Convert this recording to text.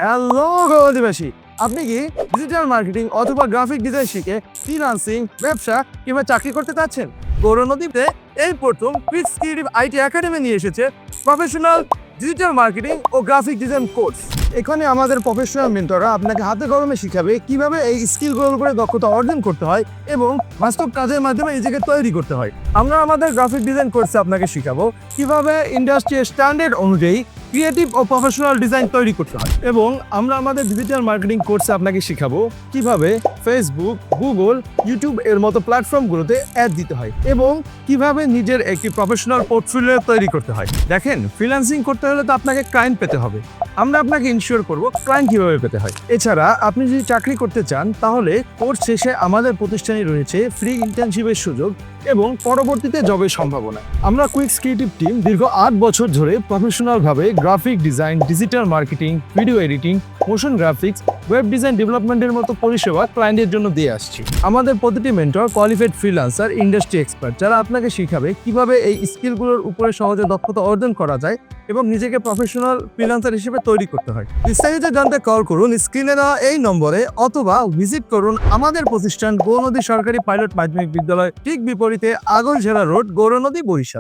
Hello অধিবাসী, আপনি কি ডিজিটাল মার্কেটিং অথবা গ্রাফিক ডিজাইন শিখে ফ্রিল্যান্সিং, ব্যবসা কিংবা চাকরি করতে চাচ্ছেন? গৌরনদীতে এই প্রথম কুইক্স ক্রিয়েটিভ আইটি একাডেমি নিয়ে এসেছে প্রফেশনাল ডিজিটাল মার্কেটিং ও গ্রাফিক ডিজাইন কোর্স। এখানে আমাদের প্রফেশনাল মেন্টররা আপনাকে হাতে কলমে শিখাবে কিভাবে এই স্কিলগুলোর উপরে দক্ষতা অর্জন করতে হয় এবং বাস্তব কাজের মাধ্যমে নিজেকে তৈরি করতে হয়। আমরা আমাদের গ্রাফিক ডিজাইন কোর্সে আপনাকে শিখাবো কিভাবে ইন্ডাস্ট্রিয়াল স্ট্যান্ডার্ড অনুযায়ী ক্রিয়েটিভ ও প্রফেশনাল ডিজাইন তৈরি করতে হয়, এবং আমরা আমাদের ডিজিটাল মার্কেটিং কোর্সে আপনাকে শিখাবো কিভাবে ফেসবুক, গুগল, ইউটিউব এর মতো প্ল্যাটফর্মগুলোতে অ্যাড দিতে হয় এবং কিভাবে নিজের একটি প্রফেশনাল পোর্টফোলিও তৈরি করতে হয়। দেখেন, ফ্রিল্যান্সিং করতে হলে তো আপনাকে ক্লায়েন্ট পেতে হবে। আমরা আপনাকে ইনশিওর করব ক্লায়েন্ট কিভাবে পেতে হয়। এছাড়া আপনি যদি চাকরি করতে চান তাহলে কোর্স শেষে আমাদের প্রতিষ্ঠানে রয়েছে ফ্রি ইন্টার্নশিপের সুযোগ এবং পরবর্তীতে জবের সম্ভাবনা। আমরা কুইক্স ক্রিয়েটিভ টিম দীর্ঘ 8 বছর ধরে প্রফেশনালভাবে graphic design, digital marketing, video editing, motion graphics, web design ডেভেলপমেন্টের মতো পরিষেবা ক্লায়েন্টের জন্য দিয়ে আসছি। আমাদের প্রতিটি mentor qualified freelancer, industry expert, যারা আপনাকে শিখাবে কিভাবে এই স্কিলগুলোর উপরে সহজে দক্ষতা অর্জন করা যায় এবং নিজেকে প্রফেশনাল ফ্রিল্যান্সার হিসেবে তৈরি করতে হয়। বিস্তারিত জানতে কল করুন স্ক্রিনে দেওয়া এই নম্বরে অথবা ভিজিট করুন আমাদের প্রতিষ্ঠান গৌরনদী সরকারি পাইলট মাধ্যমিক বিদ্যালয়, ঠিক বিপরীতে আগরঝেড়া রোড, গৌরনদী, বরিশাল।